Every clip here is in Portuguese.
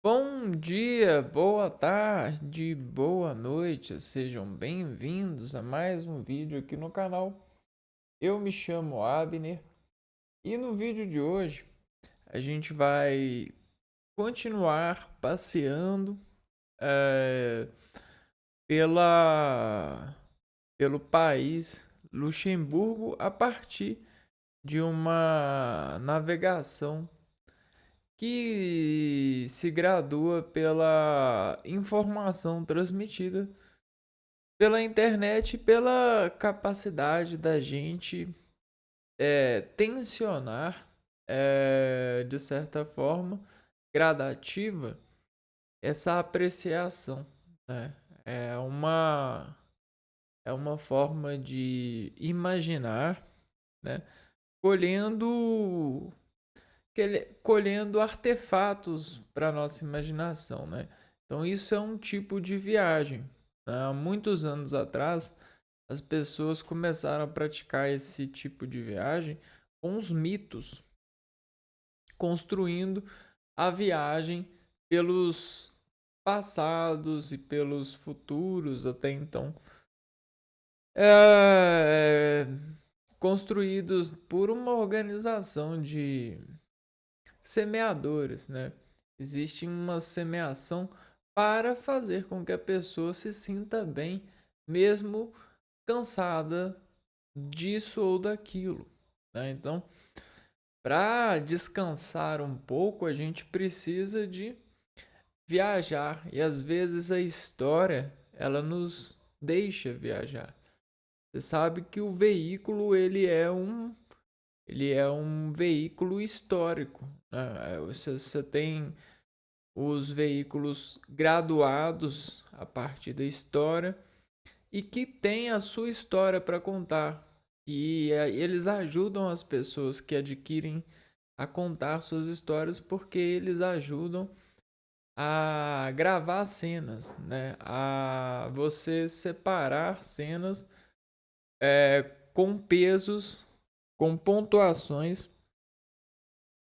Bom dia, boa tarde, boa noite, sejam bem-vindos a mais um vídeo aqui no canal. Eu me chamo Abner e no vídeo de hoje a gente vai continuar passeando eh, pela, pelo país Luxemburgo a partir de uma navegação que se gradua pela informação transmitida pela internet e pela capacidade da gente tensionar, de certa forma, gradativa, essa apreciação, né? É uma, é uma forma de imaginar, né? Colhendo colhendo artefatos para nossa imaginação, né? Então isso é um tipo de viagem. Há muitos anos atrás, as pessoas começaram a praticar esse tipo de viagem com os mitos, construindo a viagem pelos passados e pelos futuros até então, é, construídos por uma organização de semeadores, né? Existe uma semeação para fazer com que a pessoa se sinta bem, mesmo cansada disso ou daquilo, né? Então, para descansar um pouco, a gente precisa de viajar e às vezes a história ela nos deixa viajar. Você sabe que o veículo ele é um veículo histórico, né? Você tem os veículos graduados a partir da história e que tem a sua história para contar. E eles ajudam as pessoas que adquirem a contar suas histórias porque eles ajudam a gravar cenas, né? A você separar cenas com pesos, com pontuações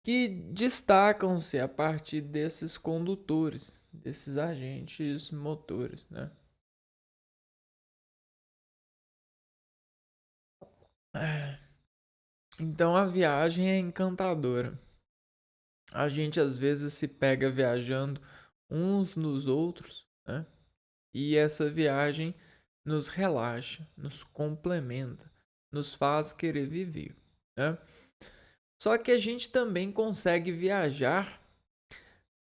que destacam-se a partir desses condutores, desses agentes motores, né? Então a viagem é encantadora. A gente às vezes se pega viajando uns nos outros, né? E essa viagem nos relaxa, nos complementa, nos faz querer viver, né? Só que a gente também consegue viajar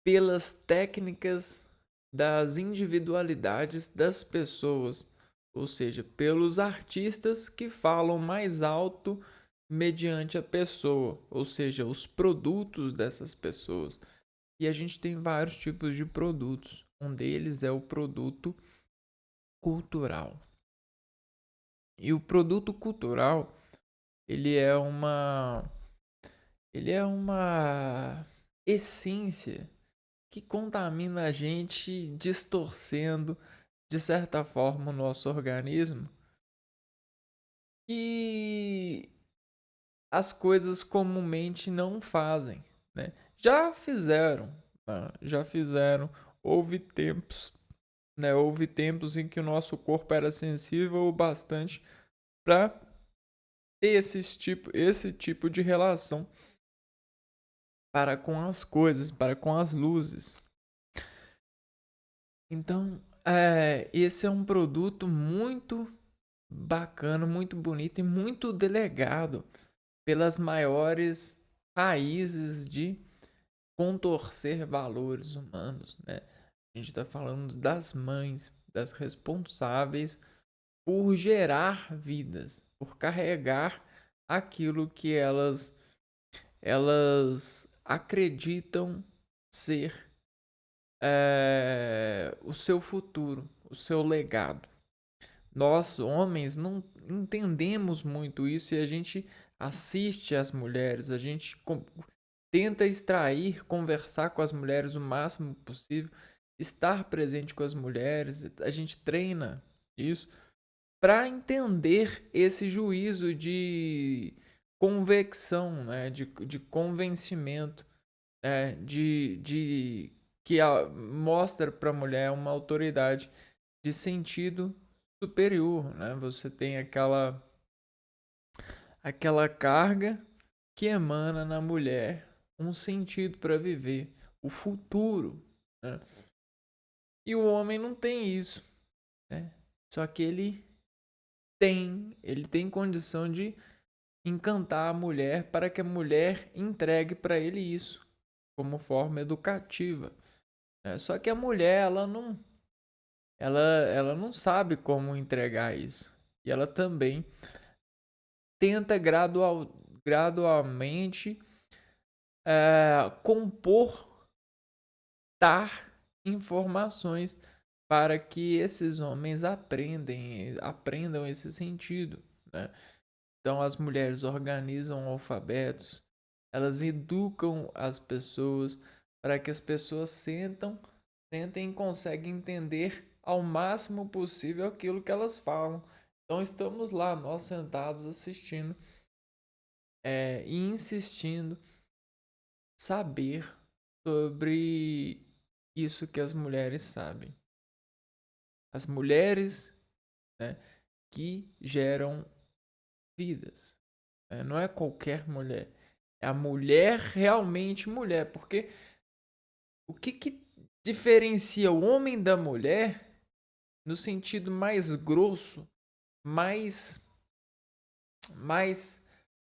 pelas técnicas das individualidades das pessoas, ou seja, pelos artistas que falam mais alto mediante a pessoa, ou seja, os produtos dessas pessoas. E a gente tem vários tipos de produtos. Um deles é o produto cultural. E o produto cultural, ele é uma ele é uma essência que contamina a gente, distorcendo de certa forma o nosso organismo e as coisas comumente não fazem, né? Já fizeram, tá? Já fizeram. Houve tempos, né? Houve tempos em que o nosso corpo era sensível o bastante para ter esse tipo de relação para com as coisas, para com as luzes. Então, esse é um produto muito bacana, muito bonito e muito delegado pelas maiores raízes de contorcer valores humanos, né? A gente está falando das mães, das responsáveis por gerar vidas, por carregar aquilo que elas acreditam ser o seu futuro, o seu legado. Nós, homens, não entendemos muito isso e a gente assiste às mulheres, a gente tenta extrair, conversar com as mulheres o máximo possível, estar presente com as mulheres, a gente treina isso para entender esse juízo de convecção, né, de convencimento, né, de mostra para a mulher uma autoridade de sentido superior, né? Você tem aquela carga que emana na mulher um sentido para viver, o futuro, né? E o homem não tem isso, né? Só que ele tem condição de encantar a mulher para que a mulher entregue para ele isso como forma educativa, né? Só que a mulher ela não sabe como entregar isso. E ela também tenta gradualmente comportar informações para que esses homens aprendam esse sentido, né? Então as mulheres organizam alfabetos, elas educam as pessoas para que as pessoas sentem e conseguem entender ao máximo possível aquilo que elas falam. Então estamos lá, nós sentados assistindo e insistindo saber sobre isso que as mulheres sabem. As mulheres, né, que geram vidas. Não é qualquer mulher. É a mulher realmente mulher. Porque o que diferencia o homem da mulher no sentido mais grosso, mais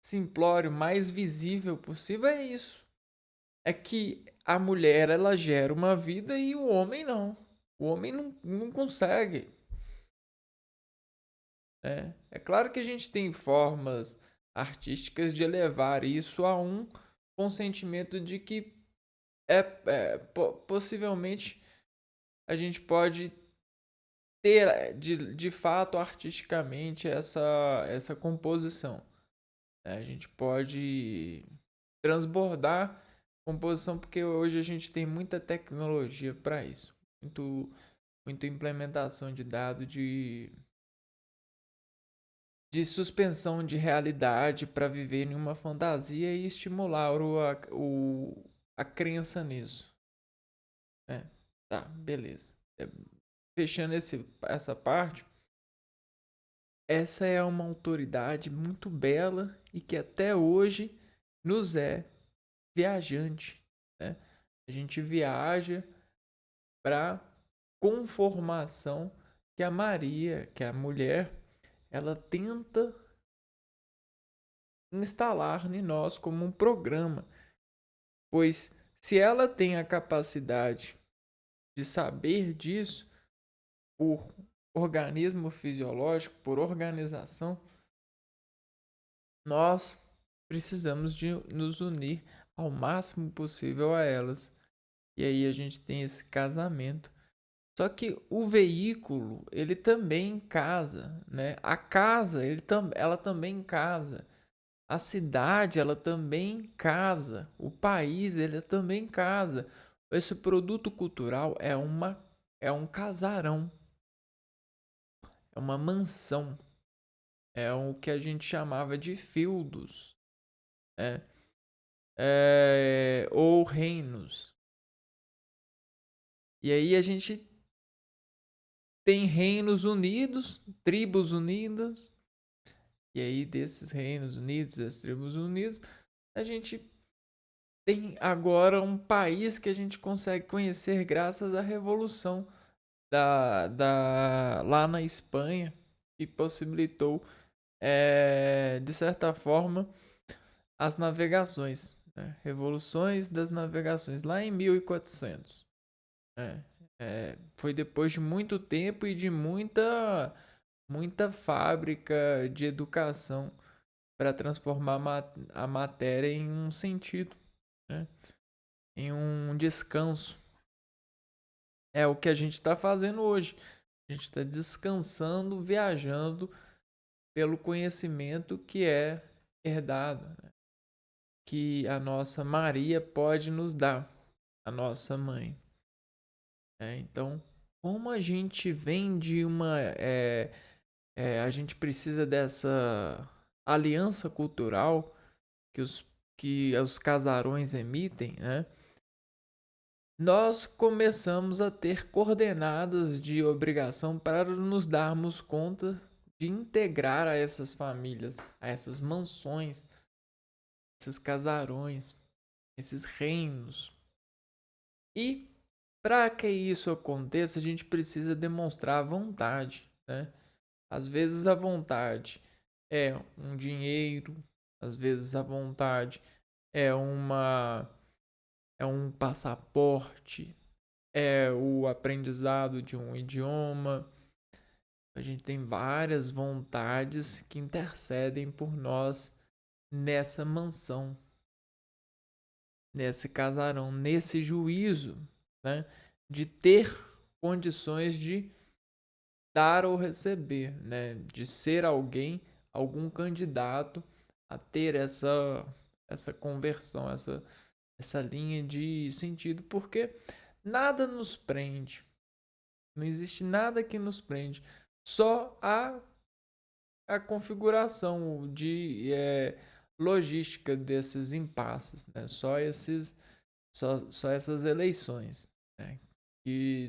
simplório, mais visível possível é isso. É que a mulher ela gera uma vida e o homem não. O homem não consegue. É claro que a gente tem formas artísticas de elevar isso a um consentimento de que possivelmente a gente pode ter de fato artisticamente essa composição. A gente pode transbordar composição porque hoje a gente tem muita tecnologia para isso. Muita implementação de dados de suspensão de realidade para viver em uma fantasia e estimular a crença nisso. Tá, beleza. Fechando essa parte, essa é uma autoridade muito bela e que até hoje nos é viajante, né? A gente viaja para conformação que a Maria, que é a mulher, ela tenta instalar em nós como um programa. Pois se ela tem a capacidade de saber disso, por organismo fisiológico, por organização, nós precisamos de nos unir ao máximo possível a elas. E aí a gente tem esse casamento. Só que o veículo, ele também casa, né? A casa, ela também casa. A cidade, ela também casa. O país, ele também casa. Esse produto cultural é um casarão, é uma mansão, é o que a gente chamava de feudos, né? Ou reinos. E aí a gente tem reinos unidos, tribos unidas. E aí desses reinos unidos, das tribos unidas, a gente tem agora um país que a gente consegue conhecer graças à revolução lá na Espanha, que possibilitou, de certa forma, as navegações, né? Revoluções das navegações, lá em 1400. Foi depois de muito tempo e de muita fábrica de educação para transformar a matéria em um sentido, né? Em um descanso. É o que a gente está fazendo hoje. A gente está descansando, viajando pelo conhecimento que é herdado, né? Que a nossa Maria pode nos dar, a nossa mãe. Então, como a gente vem de uma. A gente precisa dessa aliança cultural que os casarões emitem, né? nós começamos a ter coordenadas de obrigação para nos darmos conta de integrar a essas famílias, a essas mansões, esses casarões, esses reinos. E para que isso aconteça, a gente precisa demonstrar vontade, né? Às vezes a vontade é um dinheiro, às vezes a vontade é um passaporte, é o aprendizado de um idioma. A gente tem várias vontades que intercedem por nós nessa mansão, nesse casarão, nesse juízo, né? De ter condições de dar ou receber, né? De ser alguém, algum candidato a ter essa conversão, essa linha de sentido, porque nada nos prende. Não existe nada que nos prende. Só a configuração de logística desses impasses, né? Só essas eleições, né? Que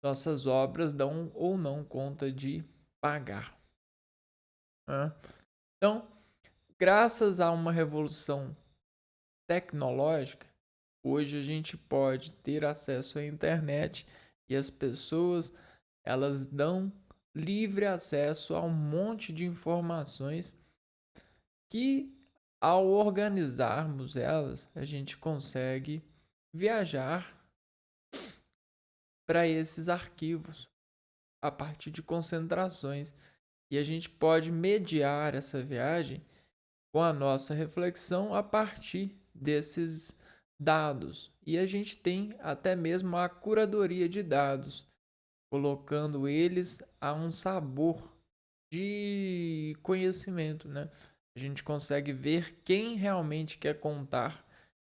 nossas obras dão ou não conta de pagar, né? Então, graças a uma revolução tecnológica, hoje a gente pode ter acesso à internet e as pessoas elas dão livre acesso a um monte de informações que ao organizarmos elas, a gente consegue viajar para esses arquivos a partir de concentrações e a gente pode mediar essa viagem com a nossa reflexão a partir desses dados. E a gente tem até mesmo a curadoria de dados, colocando eles a um sabor de conhecimento, né? A gente consegue ver quem realmente quer contar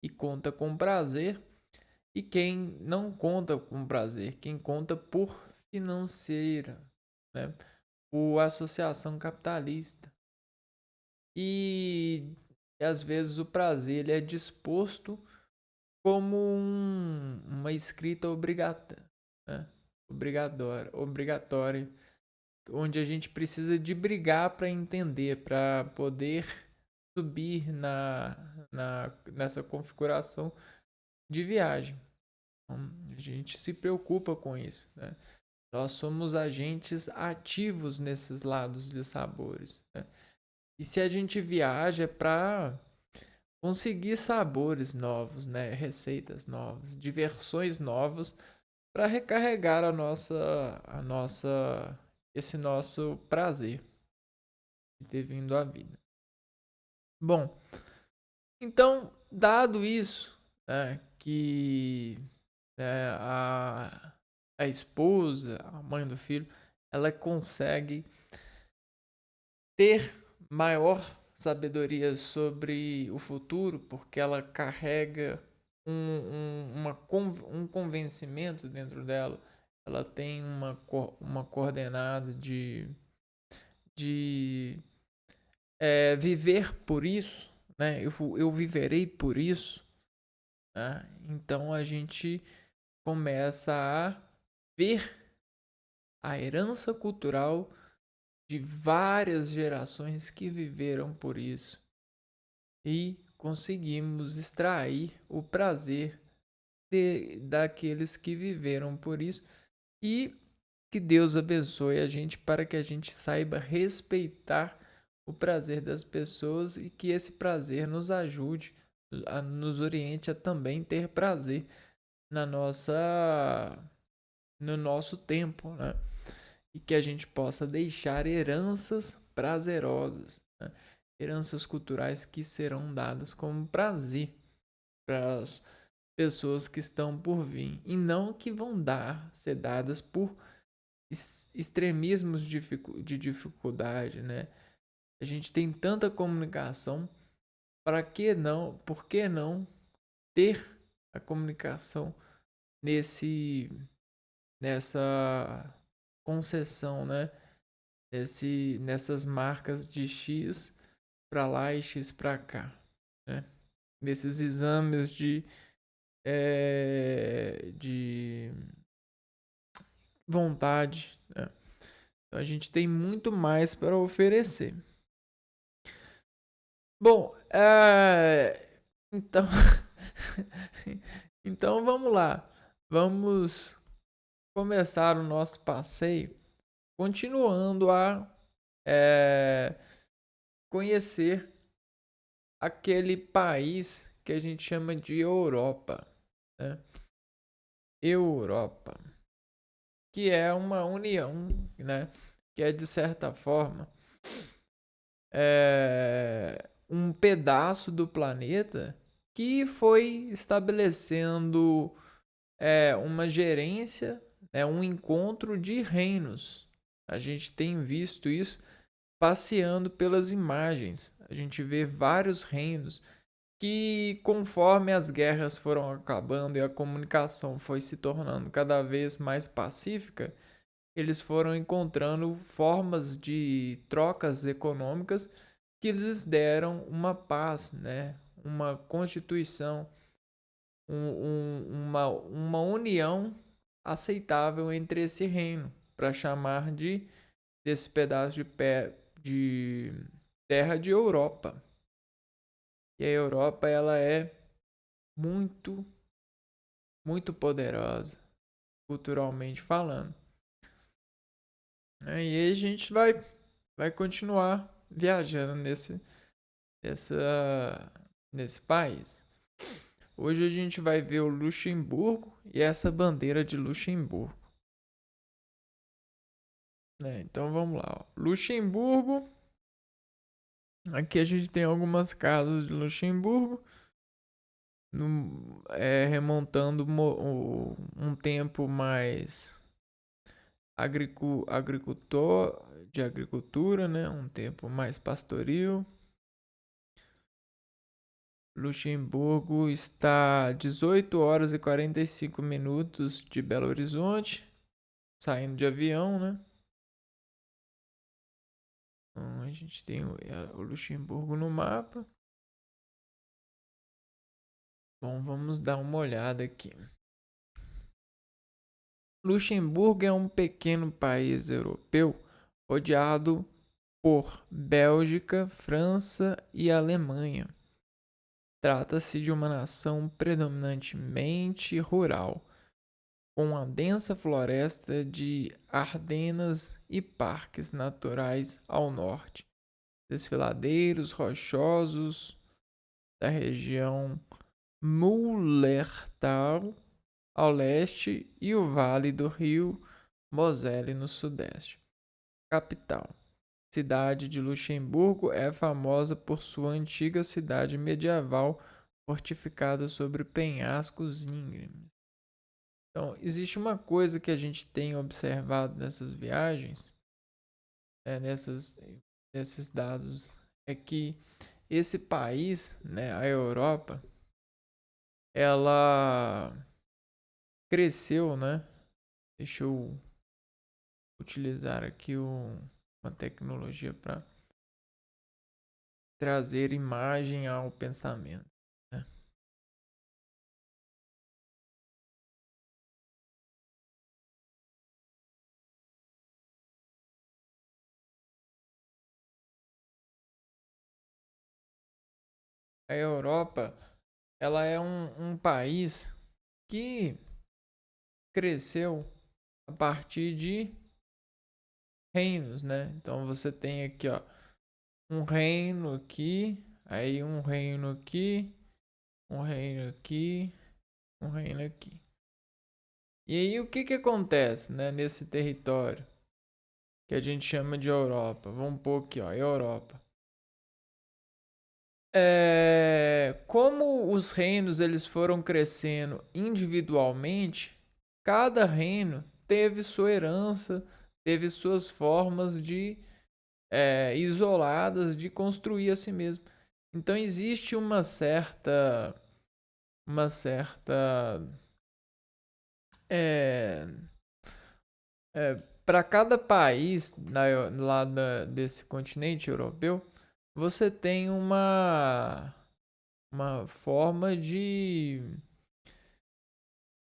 e conta com prazer e quem não conta com prazer, quem conta por financeira, né? Por associação capitalista. E às vezes o prazer ele é disposto como uma escrita obrigatória, né? Obrigatória, onde a gente precisa de brigar para entender, para poder subir nessa configuração de viagem. Então, a gente se preocupa com isso, né? Nós somos agentes ativos nesses lados de sabores, né? E se a gente viaja é para conseguir sabores novos, né? Receitas novas, diversões novas para recarregar esse nosso prazer de ter vindo à vida. Bom, então, dado isso, né, que a esposa, a mãe do filho, ela consegue ter maior sabedoria sobre o futuro, porque ela carrega um convencimento dentro dela. Ela tem uma coordenada de viver por isso, né? Eu viverei por isso, né? Então a gente começa a ver a herança cultural de várias gerações que viveram por isso e conseguimos extrair o prazer daqueles que viveram por isso e que Deus abençoe a gente para que a gente saiba respeitar o prazer das pessoas e que esse prazer nos ajude, nos oriente a também ter prazer na no nosso tempo, né? E que a gente possa deixar heranças prazerosas, né? Heranças culturais que serão dadas como prazer para as pessoas que estão por vir e não que vão ser dadas por extremismos de dificuldade, né? A gente tem tanta comunicação, para que não, por que não ter a comunicação nessa concessão, né? Nessas marcas de X para lá e X para cá, né? Nesses exames de vontade, né? Então a gente tem muito mais para oferecer. Bom, então, então vamos lá. Vamos começar o nosso passeio continuando a é, conhecer aquele país que a gente chama de Europa, né? Europa, que é uma união, né? Que é de certa forma um pedaço do planeta que foi estabelecendo uma gerência, um encontro de reinos. A gente tem visto isso passeando pelas imagens. A gente vê vários reinos que, conforme as guerras foram acabando e a comunicação foi se tornando cada vez mais pacífica, eles foram encontrando formas de trocas econômicas que lhes deram uma paz, né? Uma constituição, uma união aceitável entre esse reino, para chamar desse pedaço de terra de Europa. E a Europa, ela é muito, muito poderosa, culturalmente falando. E aí a gente vai continuar viajando nesse país. Hoje a gente vai ver o Luxemburgo e essa bandeira de Luxemburgo. Então vamos lá. Ó. Luxemburgo. Aqui a gente tem algumas casas de Luxemburgo. Remontando um tempo mais de agricultura, né? Um tempo mais pastoril. Luxemburgo está 18 horas e 45 minutos de Belo Horizonte, saindo de avião, né? Então, a gente tem o Luxemburgo no mapa. Bom, vamos dar uma olhada aqui. Luxemburgo é um pequeno país europeu rodeado por Bélgica, França e Alemanha. Trata-se de uma nação predominantemente rural, com uma densa floresta de Ardenas e parques naturais ao norte, desfiladeiros rochosos da região Mullertal ao leste e o vale do rio Moselle no sudeste. Capital. Cidade de Luxemburgo é famosa por sua antiga cidade medieval fortificada sobre penhascos íngremes. Então, existe uma coisa que a gente tem observado nessas viagens, nesses dados, é que esse país, né, a Europa, ela cresceu, né? Deixa eu utilizar aqui uma tecnologia para trazer imagem ao pensamento. Né? A Europa, ela é um país que cresceu a partir de reinos, né? Então você tem aqui, ó, um reino aqui, aí um reino aqui, um reino aqui, um reino aqui. E aí o que acontece, né, nesse território que a gente chama de Europa? Vamos pôr aqui, ó, Europa. Como os reinos eles foram crescendo individualmente, cada reino teve sua herança, teve suas formas de isoladas de construir a si mesmo. Então existe uma certa é, para cada país desse continente europeu, você tem uma forma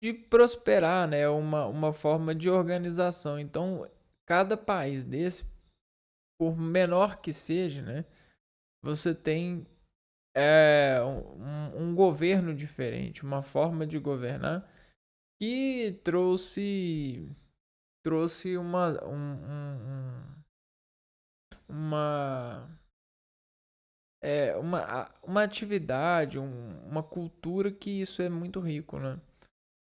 de prosperar, né? Uma forma de organização. Então, cada país desse, por menor que seja, né? Você tem um governo diferente, uma forma de governar que trouxe uma uma atividade, uma cultura que isso é muito rico, né?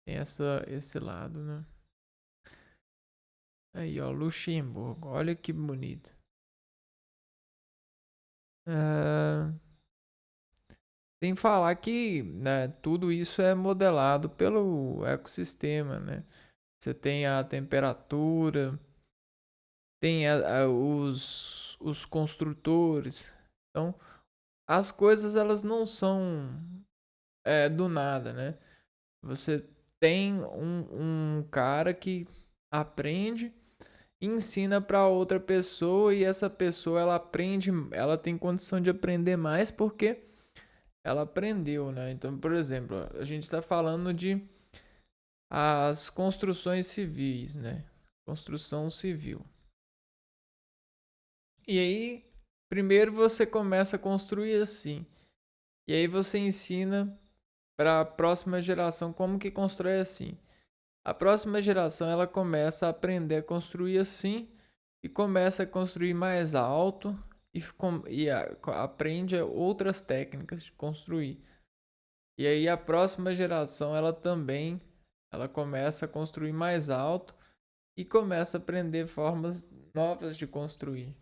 Tem esse lado, né? Aí, ó, Luxemburgo, olha que bonito. É, sem falar que, né, tudo isso é modelado pelo ecossistema, né? Você tem a temperatura, tem os construtores. Então, as coisas elas não são do nada, né? Você tem um cara que aprende, ensina para outra pessoa e essa pessoa ela aprende, ela tem condição de aprender mais porque ela aprendeu, né? Então, por exemplo, a gente está falando de as construções civis, né? Construção civil. E aí, primeiro você começa a construir assim. E aí você ensina para a próxima geração como que constrói assim. A próxima geração ela começa a aprender a construir assim e começa a construir mais alto aprende outras técnicas de construir. E aí a próxima geração ela também ela começa a construir mais alto e começa a aprender formas novas de construir.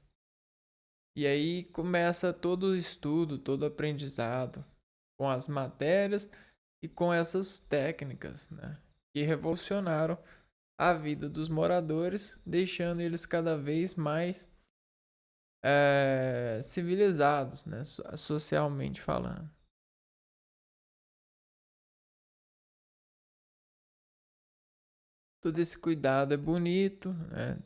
E aí começa todo o estudo, todo o aprendizado com as matérias e com essas técnicas, né, que revolucionaram a vida dos moradores, deixando eles cada vez mais civilizados, né, socialmente falando. Todo esse cuidado é bonito, né?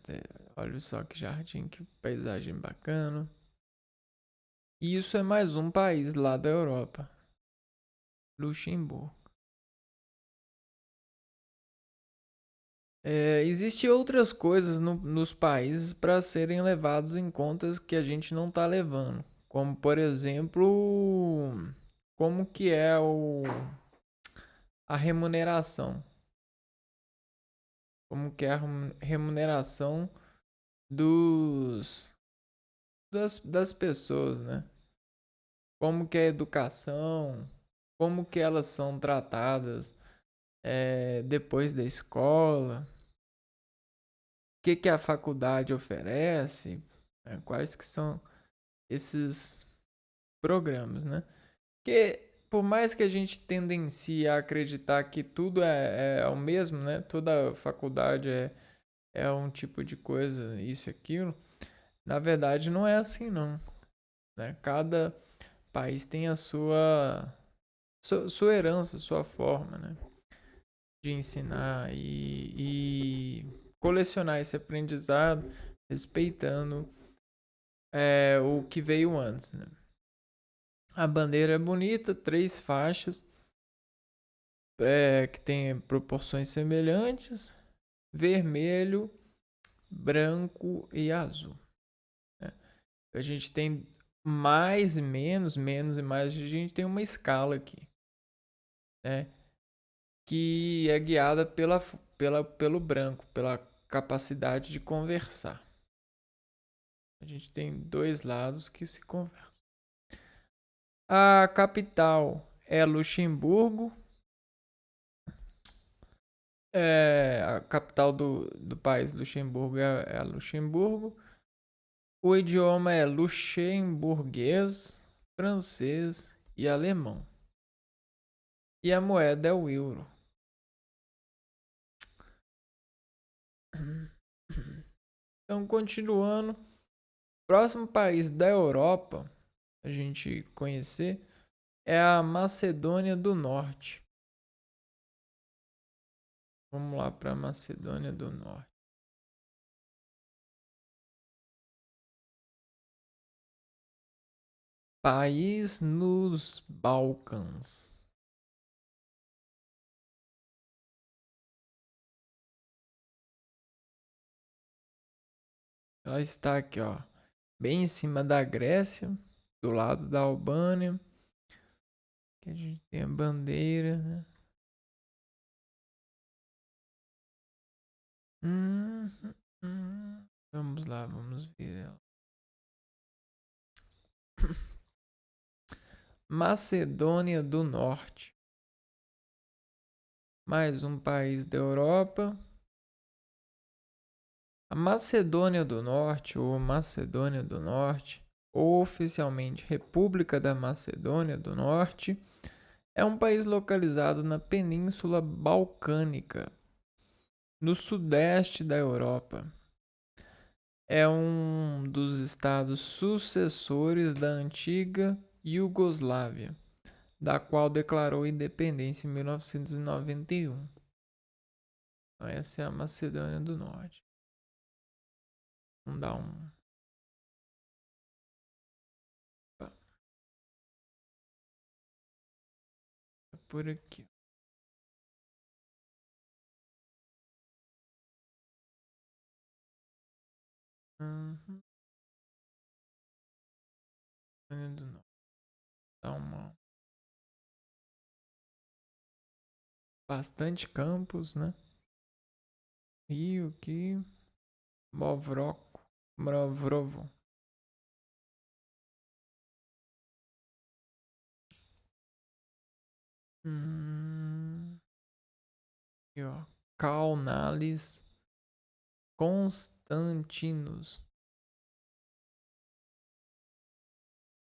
Olha só que jardim, que paisagem bacana. E isso é mais um país lá da Europa, Luxemburgo. Existem outras coisas nos países para serem levados em contas que a gente não está levando, como por exemplo, como que é a remuneração, como que é a remuneração das pessoas, né? Como que é a educação, como que elas são tratadas depois da escola, o que que a faculdade oferece, né? Quais que são esses programas, né? Porque por mais que a gente tendencie a acreditar que tudo é o mesmo, né? Toda faculdade é um tipo de coisa, isso e aquilo. Na verdade, não é assim, não. Né? Cada país tem a sua herança, sua forma, né? De ensinar e colecionar esse aprendizado, respeitando o que veio antes, né? A bandeira é bonita, 3 faixas, que tem proporções semelhantes, vermelho, branco e azul. Né? A gente tem mais e menos, menos e mais, a gente tem uma escala aqui, né? Que é guiada pelo branco, pela capacidade de conversar. A gente tem dois lados que se conversam. A capital é Luxemburgo. A capital do país, Luxemburgo, é Luxemburgo. O idioma é luxemburguês, francês e alemão. E a moeda é o euro. Então, continuando, próximo país da Europa a gente conhecer é a Macedônia do Norte. Vamos lá para a Macedônia do Norte. País nos Balcãs. Ela está aqui, ó, bem em cima da Grécia, do lado da Albânia, que a gente tem a bandeira, né? Hum, Vamos lá, vamos ver ela. Macedônia do Norte. Mais um país da Europa. A Macedônia do Norte, ou Macedônia do Norte, ou oficialmente República da Macedônia do Norte, é um país localizado na Península Balcânica, no sudeste da Europa. É um dos estados sucessores da antiga Iugoslávia, da qual declarou independência em 1991. Então, essa é a Macedônia do Norte. Vamos dar um. É por aqui. Uhum. Macedônia do Norte. Dá uma. Bastante campos, né? Rio aqui. Mavrovo. Aqui, ó. Kaunalis Constantinos.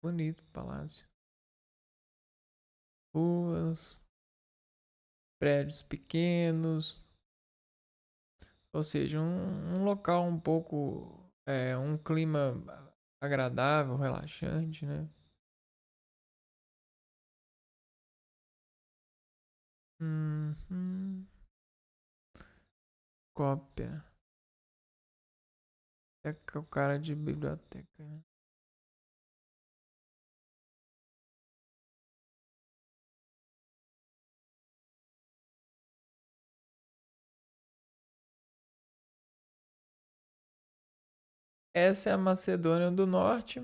Bonito palácio. Ruas, prédios pequenos. Ou seja, um local um pouco. Um clima agradável, relaxante, né? Uhum. Cópia. É o cara de biblioteca, né? Essa é a Macedônia do Norte.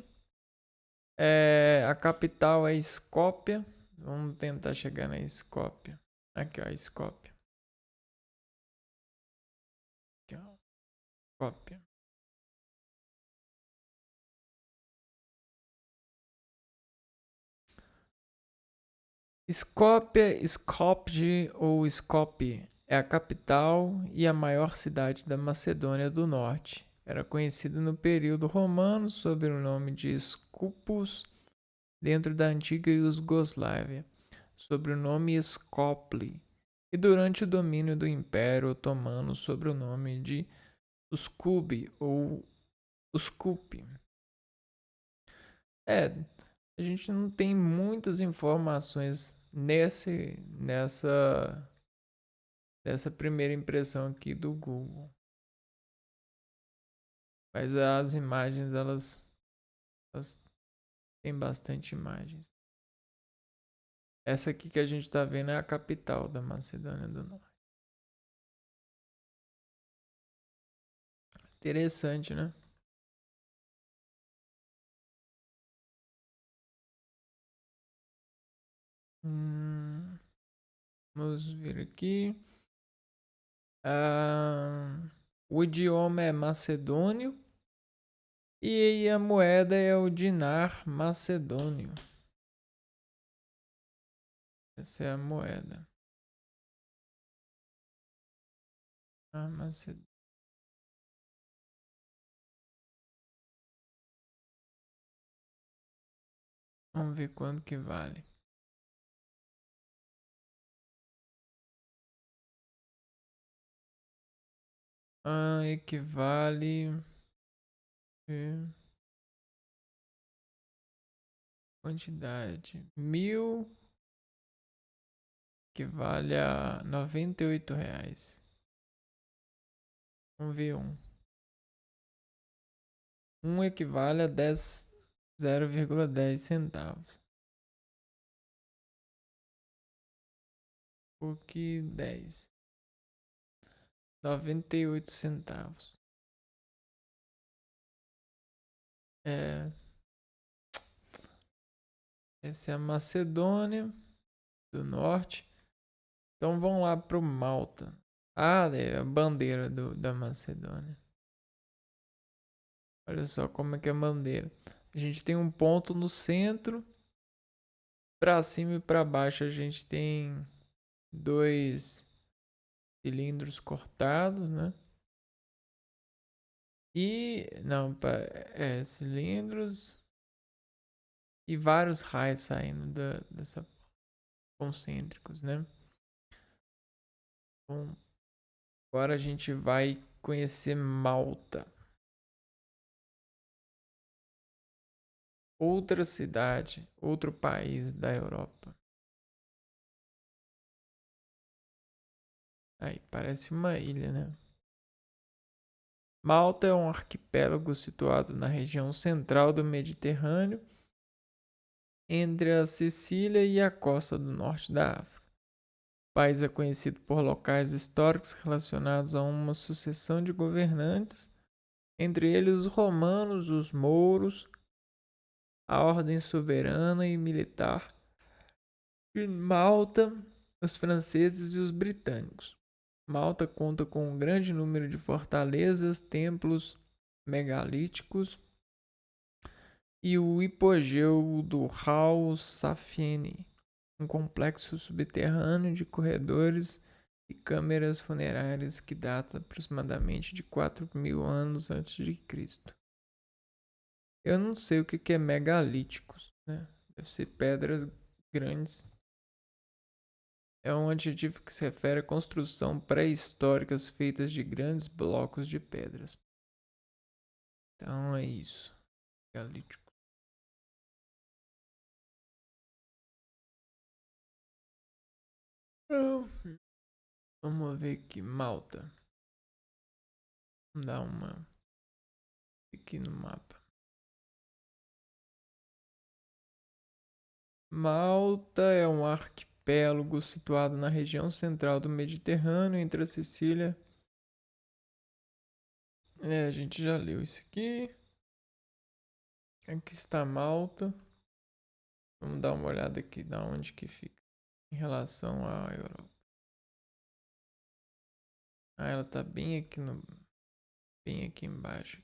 A capital é Skopje. Vamos tentar chegar na Skopje. Aqui, ó, Skopje. Aqui, ó, Skopje. Skopje ou Skopje é a capital e a maior cidade da Macedônia do Norte. Era conhecida no período romano sob o nome de Skopus, dentro da antiga Iugoslávia, sob o nome Skopje, e durante o domínio do Império Otomano sob o nome de Uskubi ou Uskup. É, a gente não tem muitas informações nessa primeira impressão aqui do Google. Mas as imagens, elas têm bastante imagens. Essa aqui que a gente tá vendo é a capital da Macedônia do Norte. Interessante, né? Hum, Vamos ver aqui. O idioma é macedônio e a moeda é o dinar macedônio. Essa é a moeda. Macedônia. Vamos ver quanto que vale. Equivale. Quantidade. 1.000 equivale a R$ 98. Vamos ver um. Um equivale a 0,10 centavos. O que 10? 98 centavos. É, essa é a Macedônia do Norte. Então vamos lá pro Malta. Ah, é a bandeira da Macedônia. Olha só como é que é a bandeira. A gente tem um ponto no centro. Para cima e para baixo a gente tem dois cilindros cortados, né? E não, cilindros e vários raios saindo dessa concêntricos, né? Bom, agora a gente vai conhecer Malta, outra cidade, outro país da Europa. Aí parece uma ilha, né? Malta é um arquipélago situado na região central do Mediterrâneo, entre a Sicília e a costa do norte da África. O país é conhecido por locais históricos relacionados a uma sucessão de governantes, entre eles os romanos, os mouros, a ordem soberana e militar de Malta, os franceses e os britânicos. Malta conta com um grande número de fortalezas, templos megalíticos e o hipogeu do Hal Saflieni, um complexo subterrâneo de corredores e câmeras funerárias que data aproximadamente de 4.000 anos antes de Cristo. Eu não sei o que é megalíticos, né? Deve ser pedras grandes. É um adjetivo que se refere à construção pré-históricas feitas de grandes blocos de pedras. Então é isso. Megalítico. Vamos ver aqui. Malta. Vamos dar uma aqui no mapa. Malta é um arquipélago situado na região central do Mediterrâneo, entre a Sicília. A gente já leu isso aqui. Aqui está Malta. Vamos dar uma olhada aqui da onde que fica em relação à Europa. Ah, ela tá bem aqui bem aqui embaixo.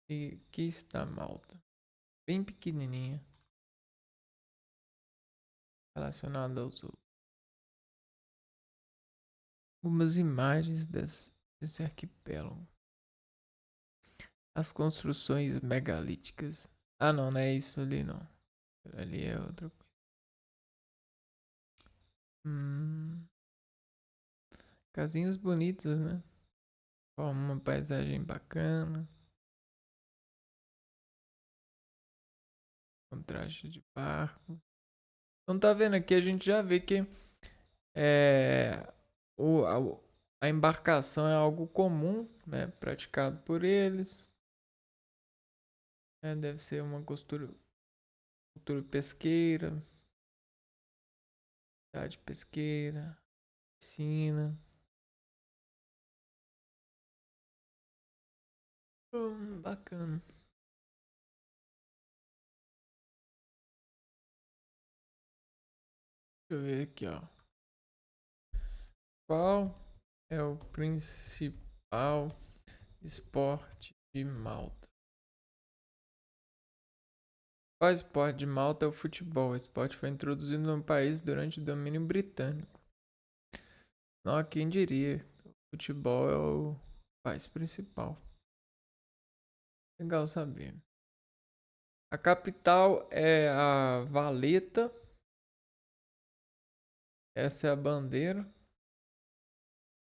E aqui está Malta, bem pequenininha, relacionada aos outros. Algumas imagens desse arquipélago. As construções megalíticas. Ah, não, não é isso ali não. Ali é outra coisa. Casinhas bonitas, né? Com uma paisagem bacana. Contraste de barco. Então tá vendo aqui, a gente já vê que é, a embarcação é algo comum, né? Praticado por eles. Deve ser uma cultura pesqueira. Cidade pesqueira. Piscina. Bacana. Deixa eu ver aqui, ó. Qual é o principal esporte de Malta? Qual esporte de Malta é o futebol? O esporte foi introduzido no país durante o domínio britânico. Não, quem diria? O futebol é o país principal. Legal saber. A capital é a Valeta. Essa é a bandeira.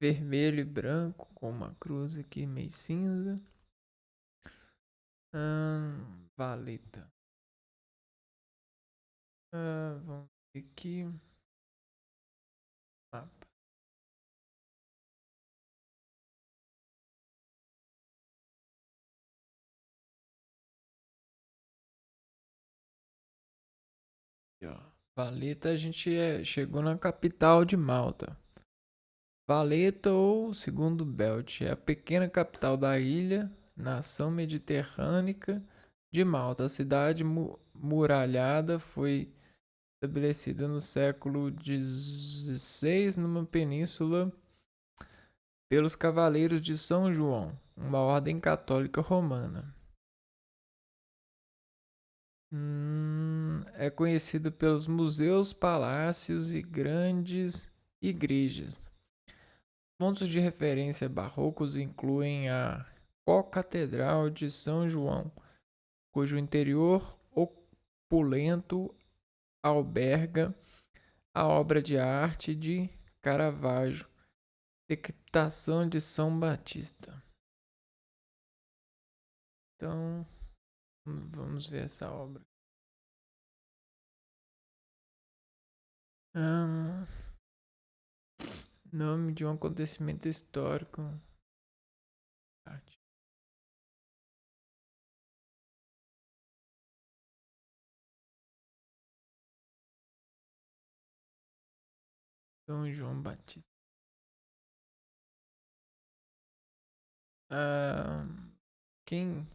Vermelho e branco, com uma cruz aqui meio cinza. Valeta. Vamos ver aqui. Mapa. Aqui, ó. Valeta, a gente chegou na capital de Malta. Valeta ou segundo Belt é a pequena capital da ilha, nação mediterrânea de Malta. A cidade muralhada foi estabelecida no século XVI numa península pelos Cavaleiros de São João, uma ordem católica romana. É conhecido pelos museus, palácios e grandes igrejas. Pontos de referência barrocos incluem a Co-Catedral de São João, cujo interior opulento alberga a obra de arte de Caravaggio, Decapitação de São Batista. Então, vamos ver essa obra. Nome de um acontecimento histórico. São João Batista. Quem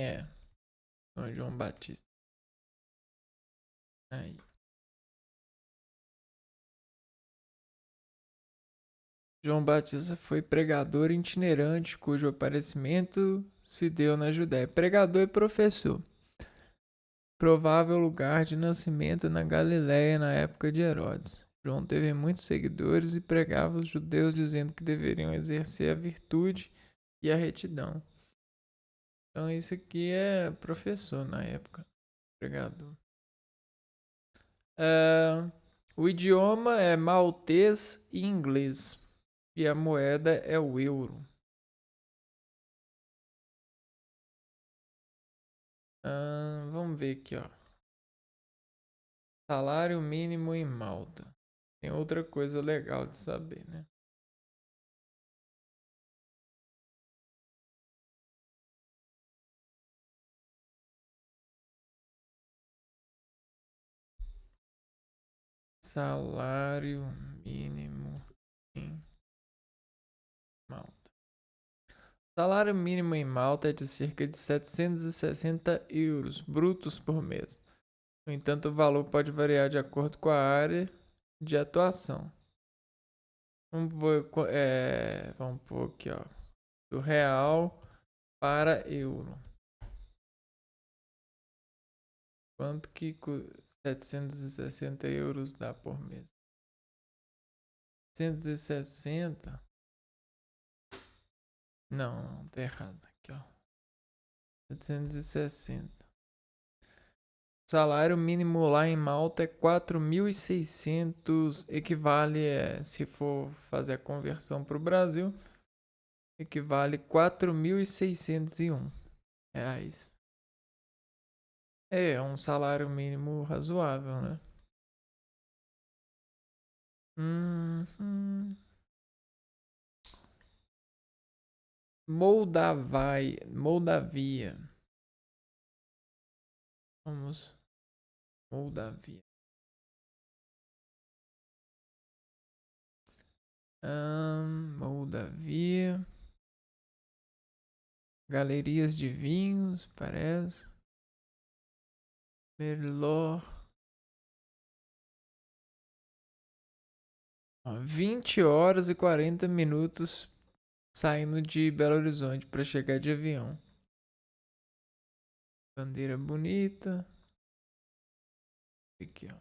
é São João Batista? Aí. João Batista foi pregador itinerante cujo aparecimento se deu na Judéia. Pregador e professor. Provável lugar de nascimento na Galiléia na época de Herodes. João teve muitos seguidores e pregava os judeus dizendo que deveriam exercer a virtude e a retidão. Então isso aqui é professor na época, pregador. O idioma é maltês e inglês. E a moeda é o euro. Vamos ver aqui, ó. Salário mínimo em Malta. Tem outra coisa legal de saber, né? Salário mínimo em Malta. Salário mínimo em Malta é de cerca de 760 euros brutos por mês. No entanto, o valor pode variar de acordo com a área de atuação. Vamos pôr aqui, ó. Do real para euro. Quanto que 760 euros dá por mês? 760? Não, tá errado. Aqui, ó. 760. O salário mínimo lá em Malta é 4.600. Equivale, se for fazer a conversão para o Brasil, equivale 4.601 reais. É um salário mínimo razoável, né? Moldavia. Vamos. Moldavia. Moldavia. Galerias de vinhos, parece. Merlot. 20 horas e 40 minutos saindo de Belo Horizonte para chegar de avião. Bandeira bonita. Aqui, ó.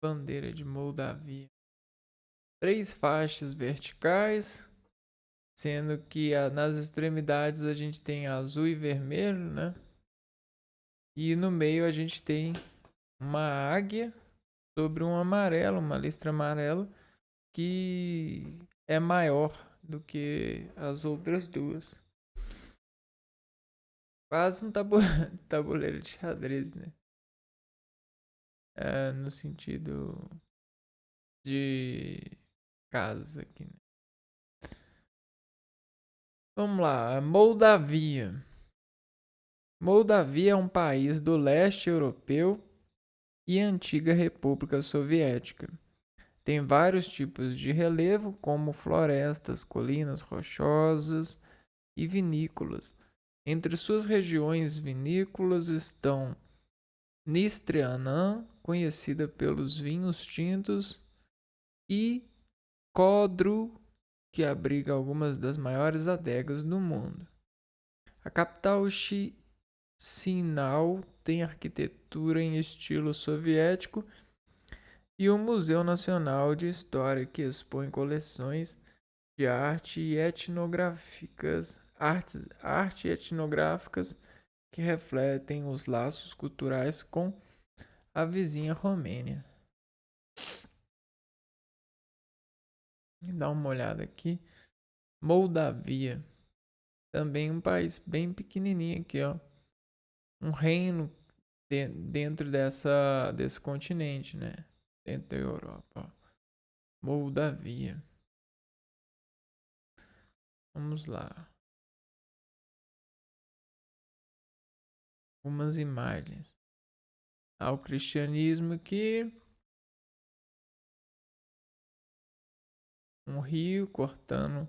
Bandeira de Moldavia. 3 faixas verticais, sendo que nas extremidades a gente tem azul e vermelho, né? E no meio a gente tem uma águia sobre um amarelo, uma listra amarela, que é maior do que as outras duas. Quase um tabuleiro de xadrez, né? No sentido de casa aqui, né? Vamos lá, Moldavia. Moldavia é um país do leste europeu e antiga República Soviética. Tem vários tipos de relevo, como florestas, colinas rochosas e vinícolas. Entre suas regiões vinícolas estão Nistria Anã, conhecida pelos vinhos tintos, e Codru, que abriga algumas das maiores adegas do mundo. A capital Chisinau tem arquitetura em estilo soviético e o Museu Nacional de História, que expõe coleções de arte etnográficas que refletem os laços culturais com a vizinha Romênia. Dá uma olhada aqui. Moldavia, também um país bem pequenininho aqui, ó. Um reino dentro desse continente, né? Dentro da Europa, ó. Moldavia. Vamos lá. Algumas imagens. O cristianismo aqui. Um rio cortando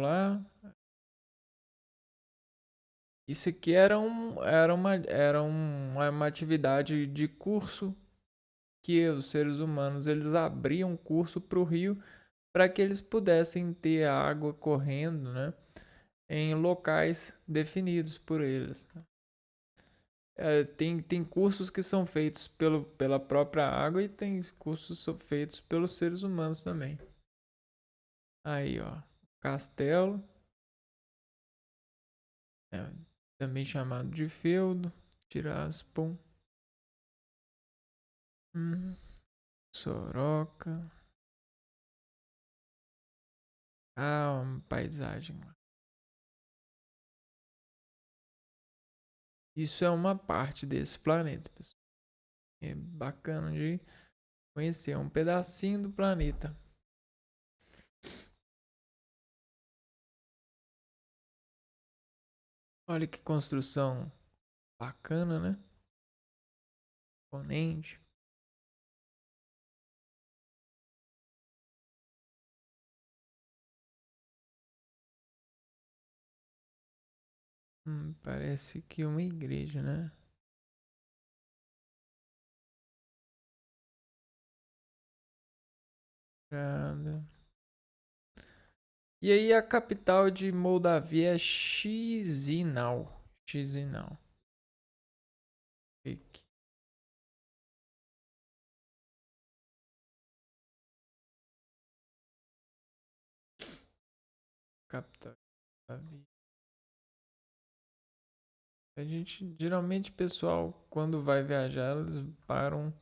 lá. Isso aqui era uma atividade de curso que os seres humanos eles abriam curso para o rio para que eles pudessem ter água correndo, né, em locais definidos por eles. Tem cursos que são feitos pela própria água e tem cursos que são feitos pelos seres humanos também. Aí, ó, castelo, é, também chamado de feudo, Tiraspol, Soroca, uma paisagem. Isso é uma parte desse planeta, pessoal. É bacana de conhecer um pedacinho do planeta. Olha que construção bacana, né? Imponente. Parece que uma igreja, né? Nada. E aí a capital de Moldavia é Chisinau. Chisinau. Fique. Capital de Moldavia. A gente, geralmente, pessoal, quando vai viajar, eles param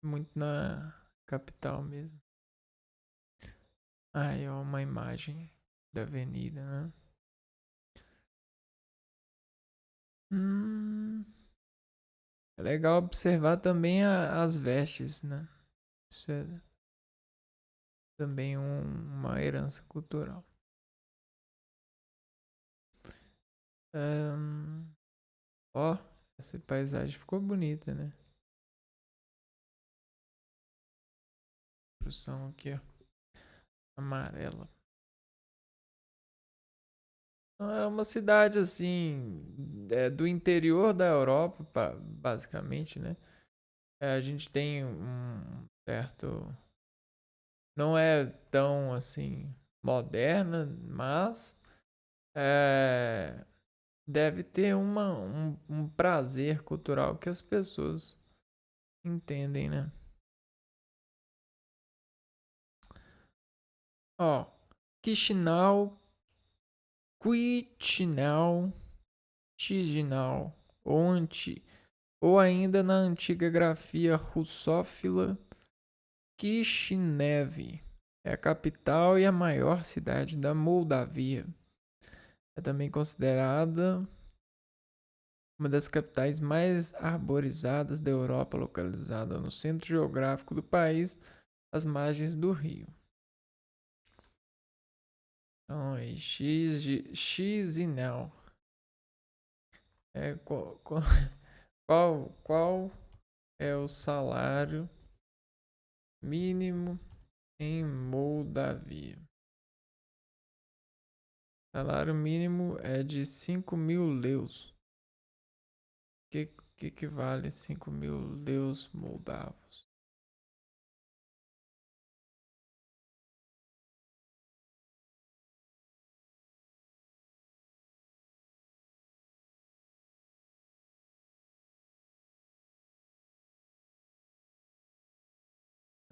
muito na capital mesmo. Aí, ó, uma imagem da avenida, né? Hum, é legal observar também as vestes, né? Isso é também uma herança cultural. Ó, essa paisagem ficou bonita, né? Construção aqui, ó, amarela. É uma cidade assim, do interior da Europa, basicamente, né? A gente tem um certo. Não é tão assim moderna, mas é, deve ter um prazer cultural que as pessoas entendem, né? Ó, Chisinau, Chisinau, Chisinau, ou ainda na antiga grafia russófila, Kishinev é a capital e a maior cidade da Moldávia. É também considerada uma das capitais mais arborizadas da Europa, localizada no centro geográfico do país, às margens do rio. Então, aí, Chisinau. Qual é o salário mínimo em Moldávia? Salário mínimo é de 5.000 leus. Que equivale 5.000 leus moldavos?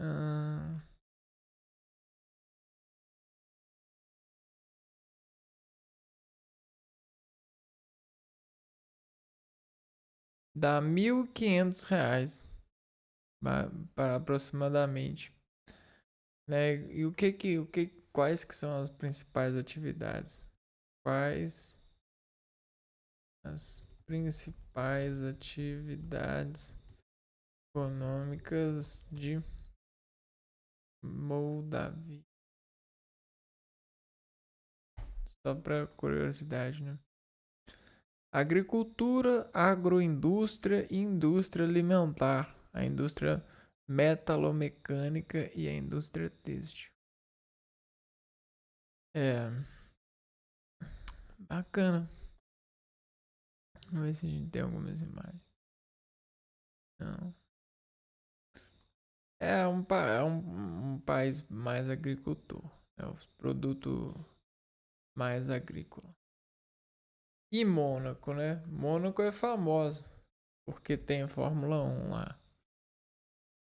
Ah, dá R$ 1.500 para aproximadamente, né? E quais que são as principais atividades? Quais as principais atividades econômicas de Moldávia? Só para curiosidade, né? Agricultura, agroindústria e indústria alimentar. A indústria metalomecânica e a indústria têxtil. É, bacana. Vamos ver se a gente tem algumas imagens. Não. É um país mais agricultor. É o produto mais agrícola. E Mônaco, né? Mônaco é famosa porque tem a Fórmula 1 lá.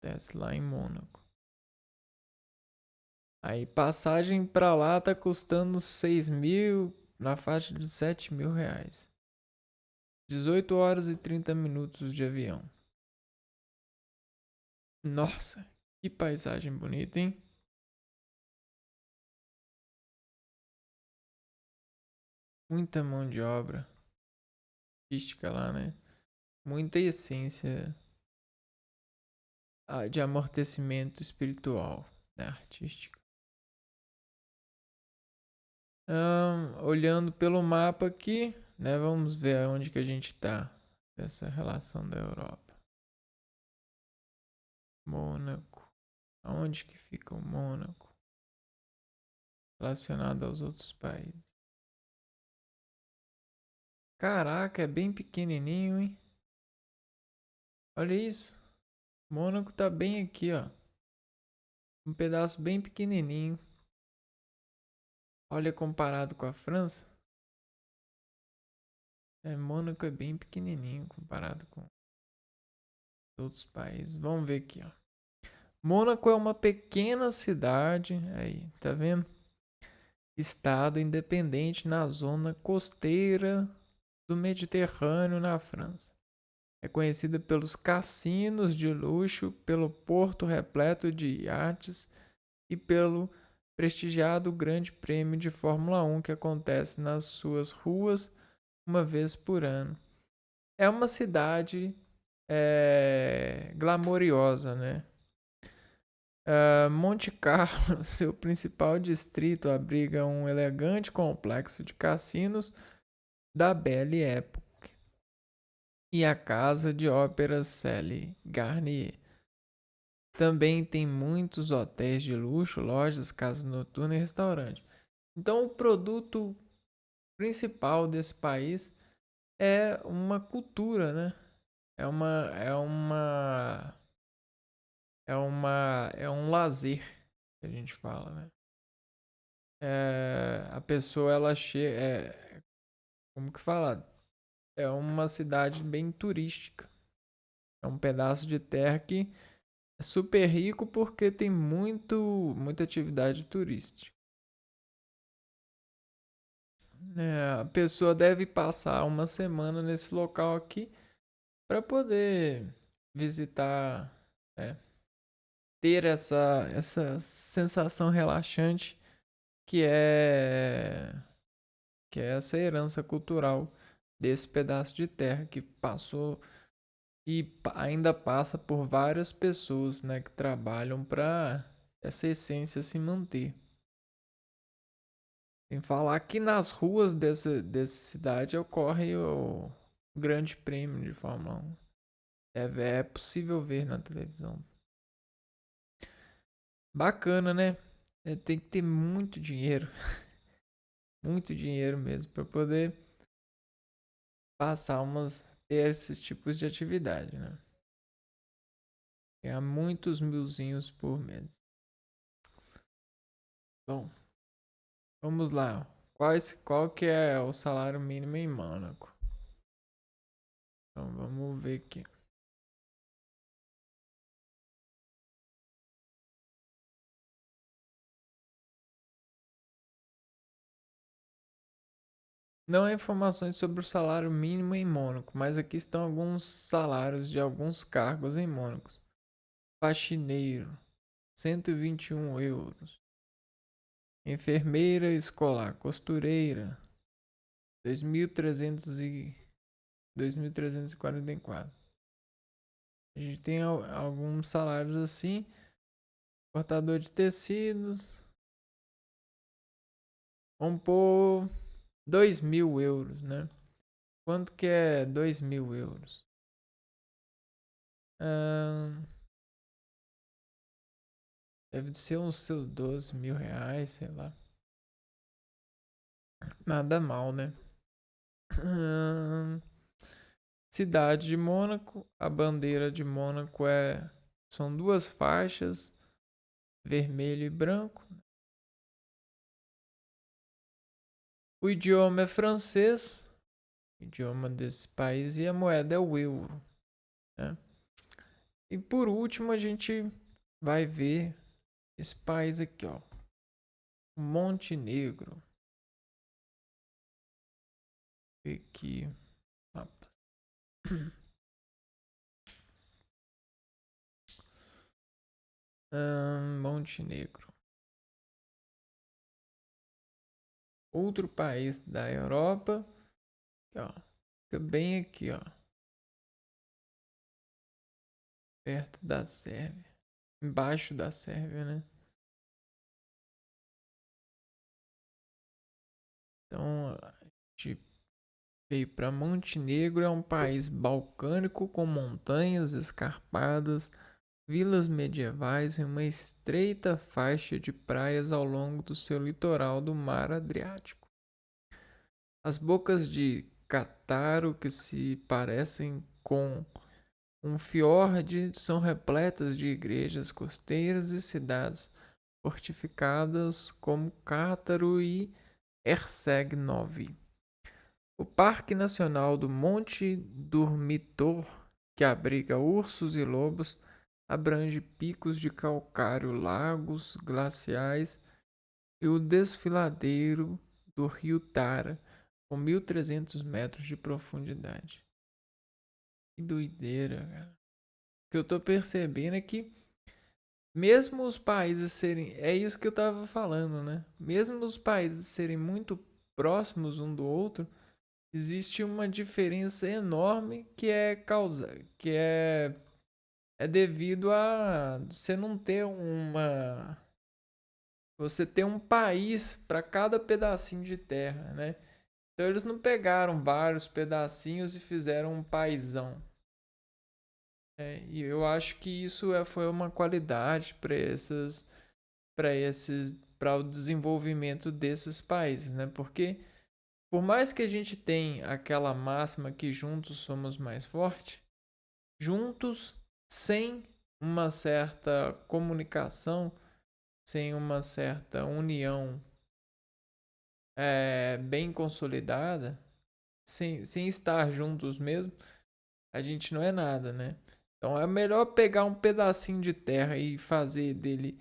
Desce lá em Mônaco. Aí passagem pra lá tá custando 6.000, na faixa de R$ 7.000. 18 horas e 30 minutos de avião. Nossa, que paisagem bonita, hein? Muita mão de obra artística lá, né? Muita essência de amortecimento espiritual, né? Artístico. Olhando pelo mapa aqui, né? Vamos ver onde que a gente tá nessa relação da Europa. Mônaco. Aonde que fica o Mônaco relacionado aos outros países? Caraca, é bem pequenininho, hein? Olha isso. Mônaco tá bem aqui, ó. Um pedaço bem pequenininho. Olha comparado com a França. Mônaco é bem pequenininho comparado com outros países. Vamos ver aqui, ó. Mônaco é uma pequena cidade, aí, tá vendo? Estado independente na zona costeira do Mediterrâneo, na França. É conhecida pelos cassinos de luxo, pelo porto repleto de iates e pelo prestigiado Grande Prêmio de Fórmula 1 que acontece nas suas ruas uma vez por ano. É uma cidade glamoriosa, né? Monte Carlo, seu principal distrito, abriga um elegante complexo de cassinos da Belle Époque e a Casa de Ópera Célie Garnier. Também tem muitos hotéis de luxo, lojas, casas noturnas e restaurantes. Então, o produto principal desse país é uma cultura, né? É um lazer que a gente fala, né? A pessoa ela chega, como que fala? É uma cidade bem turística. É um pedaço de terra que é super rico porque tem muita atividade turística. A pessoa deve passar uma semana nesse local aqui para poder visitar, né, ter essa sensação relaxante que é que é essa herança cultural desse pedaço de terra que passou e ainda passa por várias pessoas, né, que trabalham para essa essência se manter. Sem falar que nas ruas dessa cidade ocorre o Grande Prêmio de Fórmula 1. É possível ver na televisão. Bacana, né? Tem que ter muito dinheiro, muito dinheiro mesmo, para poder passar ter esses tipos de atividade, né? Ganhar muitos milzinhos por mês. Bom, vamos lá. Qual que é o salário mínimo em Mônaco? Então vamos ver aqui. Não há informações sobre o salário mínimo em Mônaco, mas aqui estão alguns salários de alguns cargos em Mônaco. Faxineiro, 121 euros. Enfermeira escolar, costureira, 2.300 e 2.344. A gente tem alguns salários assim. Cortador de tecidos. Vamos pôr 2.000 euros, né? Quanto que é 2.000 euros? Ahn, deve ser uns seus 12 mil reais, sei lá. Nada mal, né? Ahn, cidade de Mônaco. A bandeira de Mônaco são duas faixas, vermelho e branco. O idioma é francês, o idioma desse país, e a moeda é o euro, né? E por último a gente vai ver esse país aqui, ó, Montenegro. Aqui, mapas. Montenegro. Outro país da Europa. Aqui, ó. Fica bem aqui, ó. Perto da Sérvia. Embaixo da Sérvia, né? Então, a gente veio para Montenegro. É um país balcânico com montanhas escarpadas, vilas medievais e uma estreita faixa de praias ao longo do seu litoral do Mar Adriático. As bocas de Cataro, que se parecem com um fiord, são repletas de igrejas costeiras e cidades fortificadas como Cátaro e Herceg-Novi. O Parque Nacional do Monte Dormitor, que abriga ursos e lobos, abrange picos de calcário, lagos glaciais e o desfiladeiro do rio Tara, com 1.300 metros de profundidade. Que doideira, cara. O que eu tô percebendo é que, mesmo os países serem. É isso que eu tava falando, né? Mesmo os países serem muito próximos um do outro, existe uma diferença enorme que é devido a você não ter uma. Você ter um país para cada pedacinho de terra, né? Então eles não pegaram vários pedacinhos e fizeram um paizão. E eu acho que isso foi uma qualidade para o desenvolvimento desses países, né? Porque por mais que a gente tenha aquela máxima que juntos somos mais fortes, juntos, sem uma certa comunicação, sem uma certa união bem consolidada, sem estar juntos mesmo, a gente não é nada, né? Então é melhor pegar um pedacinho de terra e fazer dele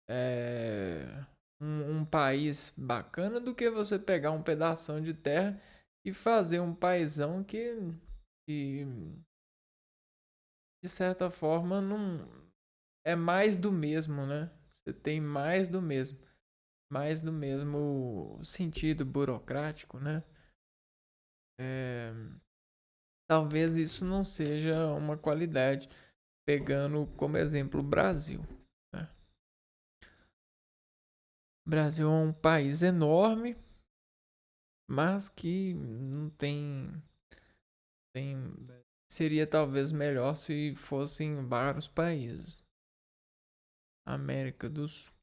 é, um país bacana do que você pegar um pedaço de terra e fazer um paizão que de certa forma não é mais do mesmo, né? Você tem mais do mesmo sentido burocrático, né? É, talvez isso não seja uma qualidade, pegando como exemplo o Brasil, né? O Brasil é um país enorme, mas que não tem Seria talvez melhor se fossem vários países. América do Sul.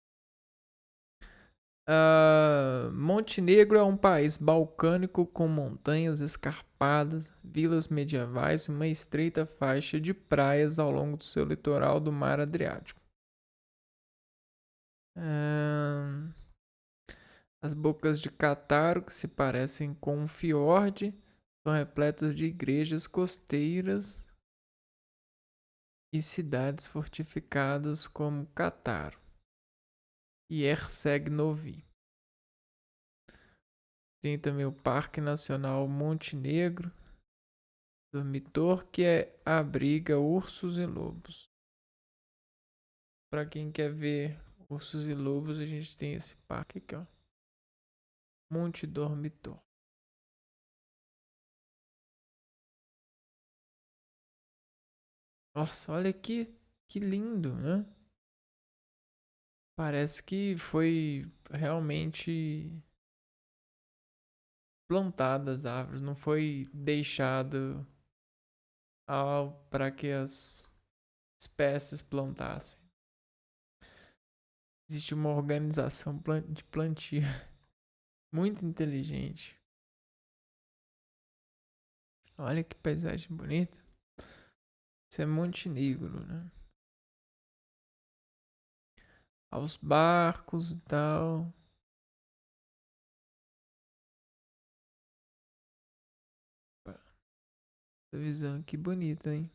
Montenegro é um país balcânico com montanhas escarpadas, vilas medievais e uma estreita faixa de praias ao longo do seu litoral do Mar Adriático. As bocas de Cataro, que se parecem com um fiord, são repletas de igrejas costeiras e cidades fortificadas como Cataro e Herceg-Novi. Tem também o Parque Nacional Montenegro, Dormitor, que abriga ursos e lobos. Para quem quer ver ursos e lobos, a gente tem esse parque aqui, ó. Monte Dormitor. Nossa, olha que lindo, né? Parece que foi realmente plantadas as árvores, não foi deixado para que as espécies plantassem. Existe uma organização de plantio muito inteligente. Olha que paisagem bonita. Isso é Montenegro, né? Aos barcos e tal. Essa visão aqui bonita, hein?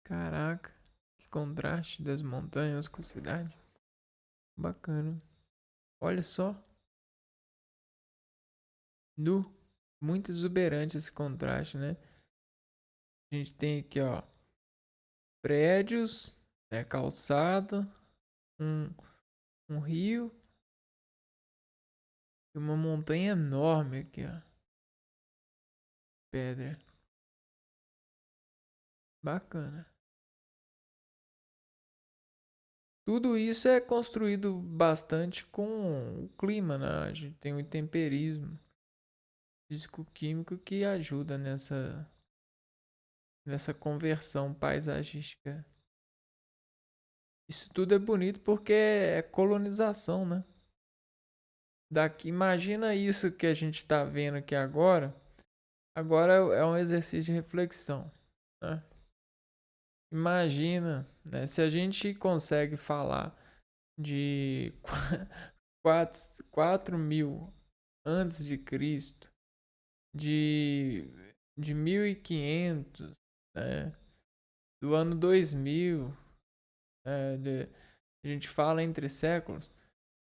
Caraca, que contraste das montanhas com a cidade. Bacana. Olha só. Muito exuberante esse contraste, né? A gente tem aqui, ó, prédios, né, calçada, um rio e uma montanha enorme aqui, ó. Pedra. Bacana. Tudo isso é construído bastante com o clima, né? A gente tem o intemperismo físico-químico que ajuda nessa conversão paisagística. Isso tudo é bonito porque é colonização, né? Daqui, imagina isso que a gente está vendo aqui agora. Agora é um exercício de reflexão, né? Imagina, né, se a gente consegue falar de 4.000 antes de Cristo, de 1500, né, do ano 2000, a gente fala entre séculos.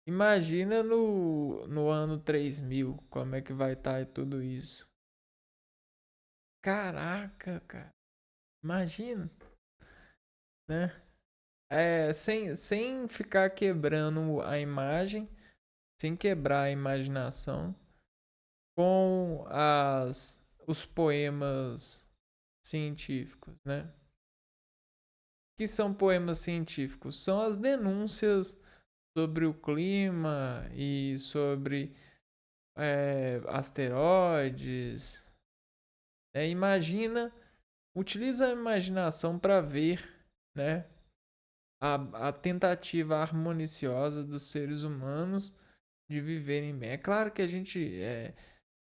Imagina no ano 3000, como é que vai estar tudo isso. Caraca, cara. Imagina, né? Sem ficar quebrando a imagem, sem quebrar a imaginação, com os poemas científicos, né? Que são poemas científicos? São as denúncias sobre o clima e sobre asteroides. Imagina, utiliza a imaginação para ver, né, a tentativa harmoniciosa dos seres humanos de viverem bem. É claro que a gente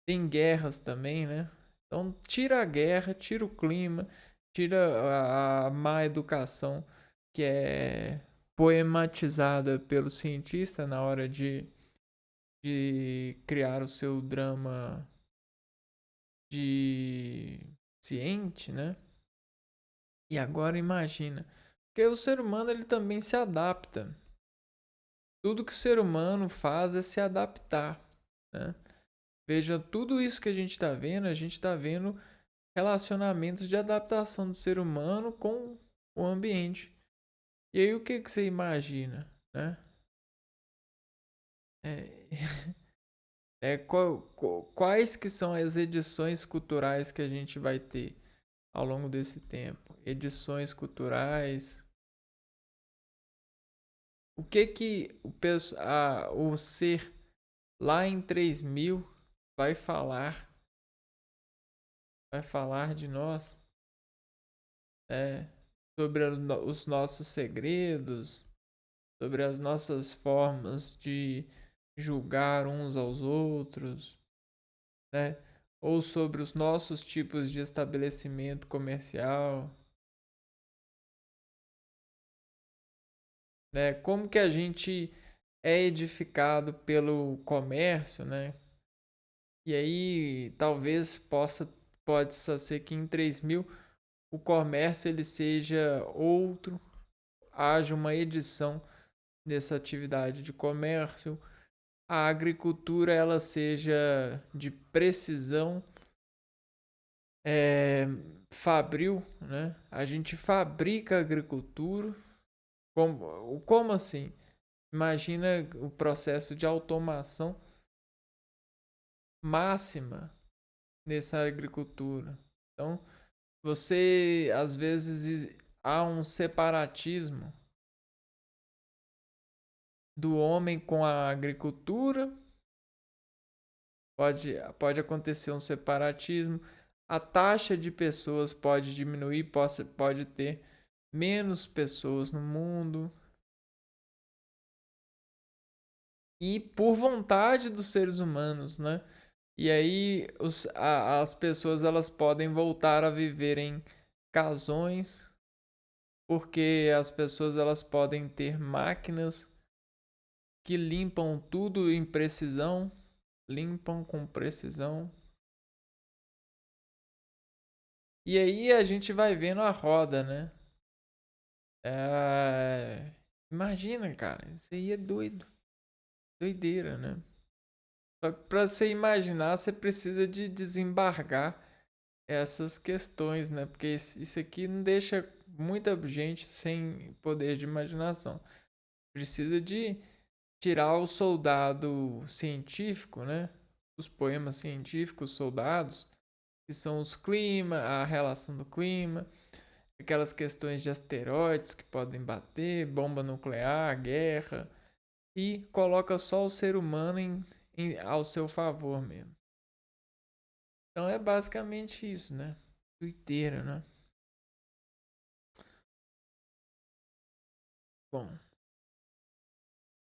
tem guerras também, né? Então tira a guerra, tira o clima, tira a má educação que é poematizada pelo cientista na hora de criar o seu drama de ciente, né? E agora imagina, porque o ser humano ele também se adapta. Tudo que o ser humano faz é se adaptar, né? Veja, tudo isso que a gente está vendo relacionamentos de adaptação do ser humano com o ambiente. E aí o que você imagina, né? É, quais que são as edições culturais que a gente vai ter ao longo desse tempo? Edições culturais. O que o ser lá em 3000 vai falar? Vai falar de nós? né? Sobre os nossos segredos, sobre as nossas formas de julgar uns aos outros, né? Ou sobre os nossos tipos de estabelecimento comercial, né? Como que a gente é edificado pelo comércio, né? E aí talvez possa ser que em 3000 o comércio ele seja outro, haja uma edição dessa atividade de comércio, a agricultura ela seja de precisão, é, fabril, né? A gente fabrica agricultura, como assim? Imagina o processo de automação máxima nessa agricultura. Então, você às vezes há um separatismo do homem com a agricultura, pode acontecer um separatismo, a taxa de pessoas pode diminuir, pode ter menos pessoas no mundo. E por vontade dos seres humanos, né? E aí as pessoas elas podem voltar a viver em casões, porque as pessoas elas podem ter máquinas que limpam tudo em precisão, limpam com precisão. E aí a gente vai vendo a roda, né? Imagina, cara, isso aí é doido, doideira, né? Só que pra você imaginar, você precisa de desembargar essas questões, né? Porque isso aqui não deixa muita gente sem poder de imaginação. Precisa de tirar o soldado científico, né? Os poemas científicos, soldados, que são os clima, a relação do clima, aquelas questões de asteroides que podem bater, bomba nuclear, guerra, e coloca só o ser humano ao seu favor mesmo. Então é basicamente isso, né? Doideira, né? Bom,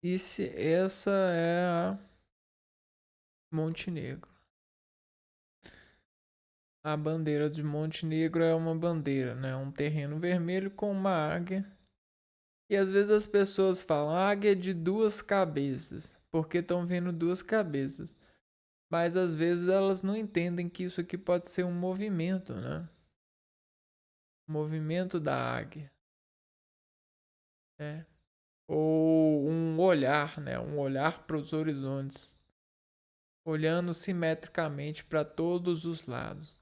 essa é a Montenegro. A bandeira de Montenegro é uma bandeira, né? Um terreno vermelho com uma águia. E às vezes as pessoas falam águia de duas cabeças, porque estão vendo duas cabeças. Mas às vezes elas não entendem que isso aqui pode ser um movimento, né? O movimento da águia. É. Ou um olhar, né? Um olhar para os horizontes, olhando simetricamente para todos os lados.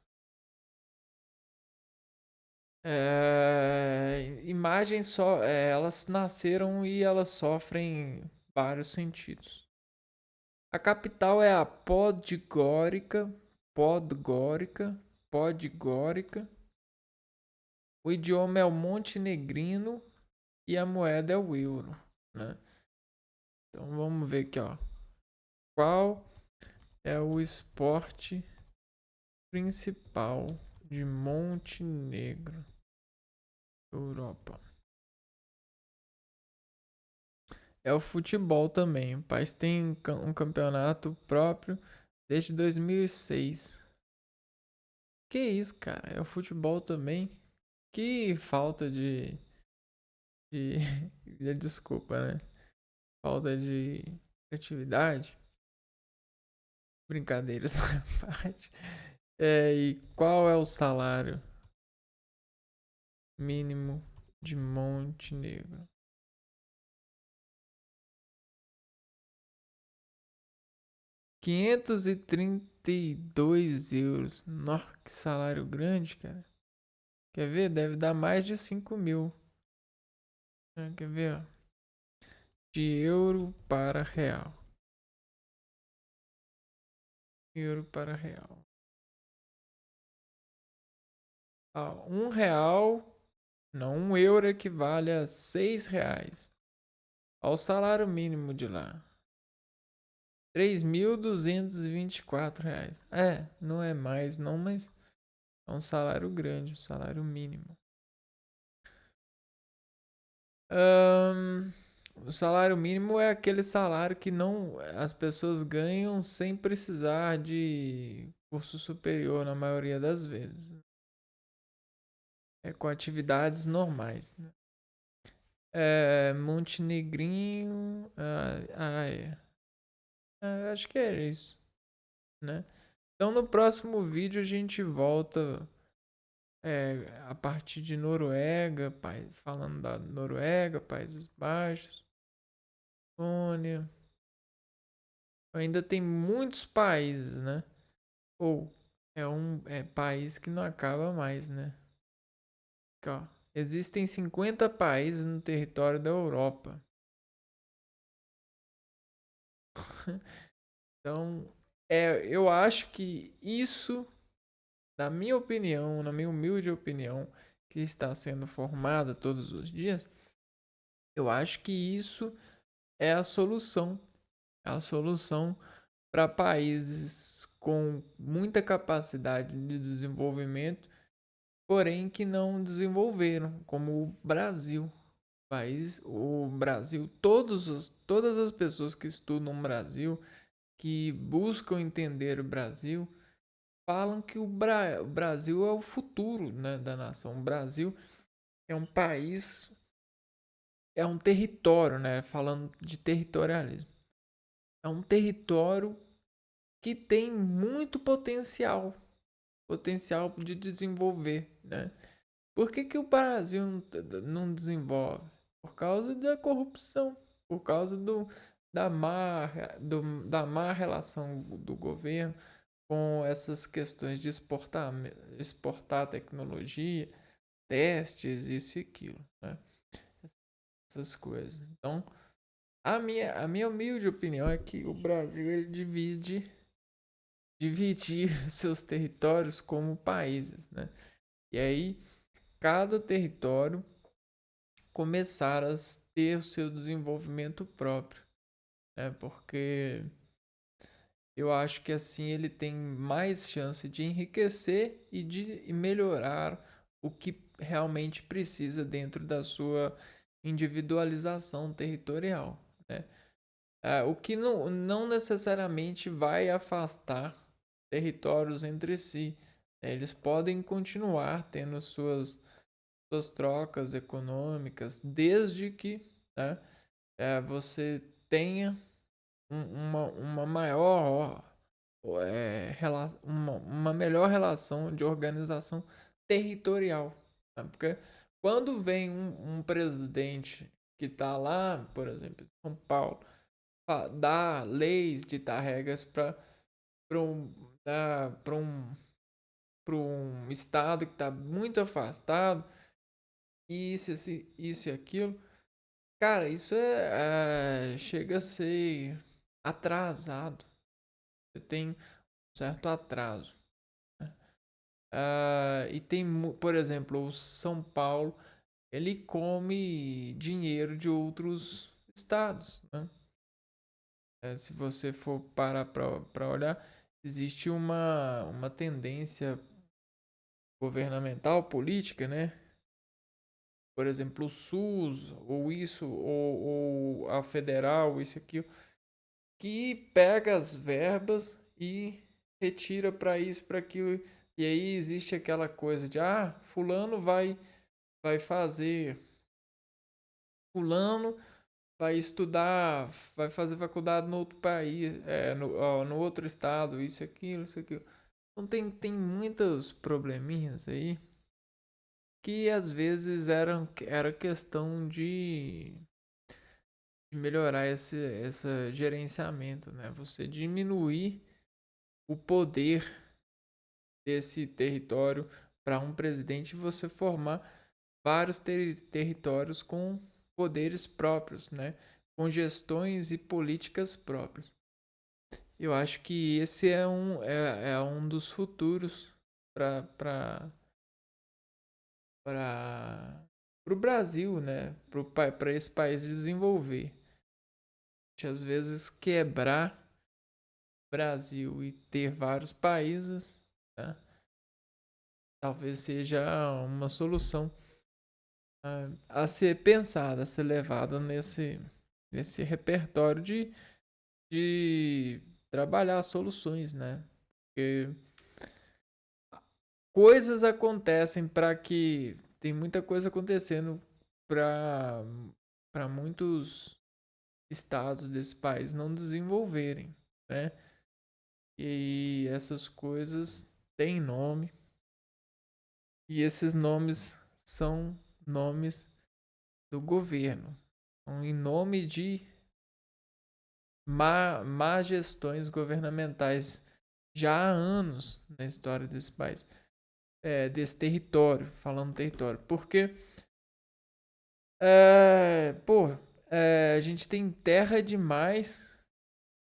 Imagens elas nasceram e elas sofrem vários sentidos. A capital é a Podgórica. O idioma é o montenegrino e a moeda é o euro, né? Então vamos ver aqui, ó. Qual é o esporte principal de Montenegro, Europa? É o futebol também. O país tem um campeonato próprio desde 2006. Que isso, cara? É o futebol também. Que falta de... Desculpa, né? Falta de criatividade. Brincadeiras à parte. E qual é o salário mínimo de Montenegro? 532 euros. Nossa, que salário grande, cara. Quer ver? Deve dar mais de 5.000. Quer ver? Ó? De euro para real. Euro para real. R$ 1. Não, 1 euro equivale a R$ 6. Olha o salário mínimo de lá. R$ 3.224. Não é mais não, mas é um salário grande, um salário mínimo. Ahn, o salário mínimo é aquele salário que não as pessoas ganham sem precisar de curso superior na maioria das vezes. É com atividades normais, né? Montenegrinho. É. Acho que é isso, né? Então no próximo vídeo a gente volta a partir de Noruega, falando da Noruega, Países Baixos, Estônia. Ainda tem muitos países, né? Ou é país que não acaba mais, né? Aqui, ó. Existem 50 países no território da Europa. Então, eu acho que isso, na minha humilde opinião, que está sendo formada todos os dias, eu acho que isso é a solução. É a solução para países com muita capacidade de desenvolvimento, porém que não desenvolveram, como o Brasil. O Brasil, todas as pessoas que estudam o Brasil, que buscam entender o Brasil, falam que o Brasil é o futuro, né, da nação. O Brasil é um país, é um território, né, falando de territorialismo. É um território que tem muito potencial de desenvolver, né? Por que, que o Brasil não desenvolve? Por causa da corrupção, por causa da má relação do governo com essas questões de exportar tecnologia, testes, isso e aquilo, né? Essas coisas. Então, a minha humilde opinião é que o Brasil ele dividir seus territórios como países, né? E aí cada território começar a ter o seu desenvolvimento próprio, né? Porque eu acho que assim ele tem mais chance de enriquecer e de melhorar o que realmente precisa dentro da sua individualização territorial, né? O que não necessariamente vai afastar territórios entre si, né? Eles podem continuar tendo suas trocas econômicas, desde que, né, você tenha uma maior, uma melhor relação de organização territorial. Né? Porque quando vem um presidente que está lá, por exemplo, em São Paulo, dá leis, ditar regras para um estado que está muito afastado, isso e aquilo. Cara, isso chega a ser atrasado. Você tem um certo atraso. E tem, por exemplo, o São Paulo, ele come dinheiro de outros estados, né? Se você for parar para olhar, existe uma tendência governamental, política, né? Por exemplo, o SUS, ou isso, ou a federal, isso aqui, que pega as verbas e retira para isso, para aquilo. E aí existe aquela coisa de, fulano vai fazer, fulano vai estudar, vai fazer faculdade no outro país, no outro estado, isso, aquilo, isso, aquilo. Então tem muitos probleminhas aí que às vezes era questão de melhorar esse gerenciamento, né? Você diminuir o poder desse território para um presidente e você formar vários territórios com poderes próprios, né? Com gestões e políticas próprias. Eu acho que esse é um dos futuros para o Brasil, né? Para esse país desenvolver. Às vezes quebrar o Brasil e ter vários países, né? Talvez seja uma solução. a ser pensada, a ser levada nesse repertório de trabalhar soluções, né? Porque coisas acontecem para que tem muita coisa acontecendo para muitos estados desse país não desenvolverem, né? E essas coisas têm nome, e esses nomes são nomes do governo. São em nome de má gestões governamentais já há anos na história desse país, desse território, falando território. Porque, pô, a gente tem terra demais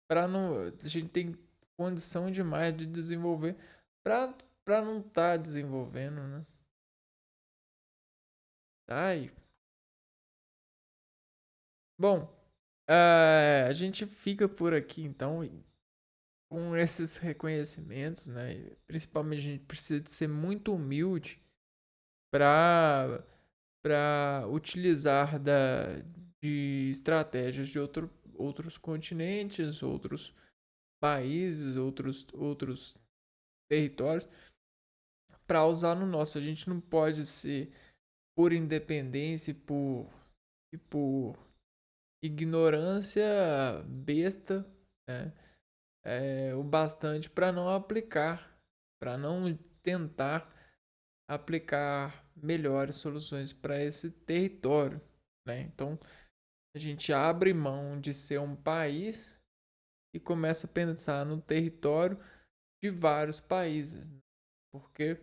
para não. A gente tem condição demais de desenvolver para não estar desenvolvendo, né? Ai. Bom, a gente fica por aqui então com esses reconhecimentos, né? Principalmente a gente precisa de ser muito humilde para utilizar de estratégias de outros continentes, outros países, outros territórios para usar no nosso. A gente não pode ser por independência e por ignorância besta, né? O bastante para não aplicar, para não tentar aplicar melhores soluções para esse território, né? Então a gente abre mão de ser um país e começa a pensar no território de vários países, né? Porque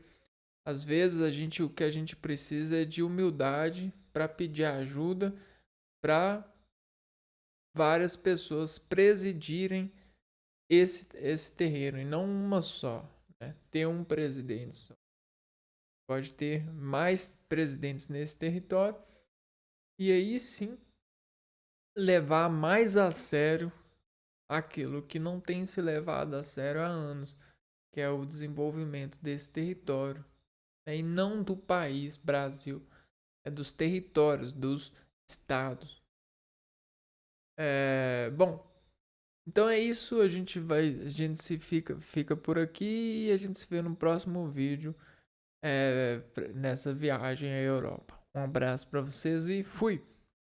às vezes o que a gente precisa é de humildade para pedir ajuda para várias pessoas presidirem esse terreno e não uma só, né? Ter um presidente só. Pode ter mais presidentes nesse território e aí sim levar mais a sério aquilo que não tem se levado a sério há anos, que é o desenvolvimento desse território, né? E não do país Brasil, é dos territórios, dos estados. Bom, então é isso, a gente se fica por aqui e a gente se vê no próximo vídeo nessa viagem à Europa. Um abraço para vocês e fui!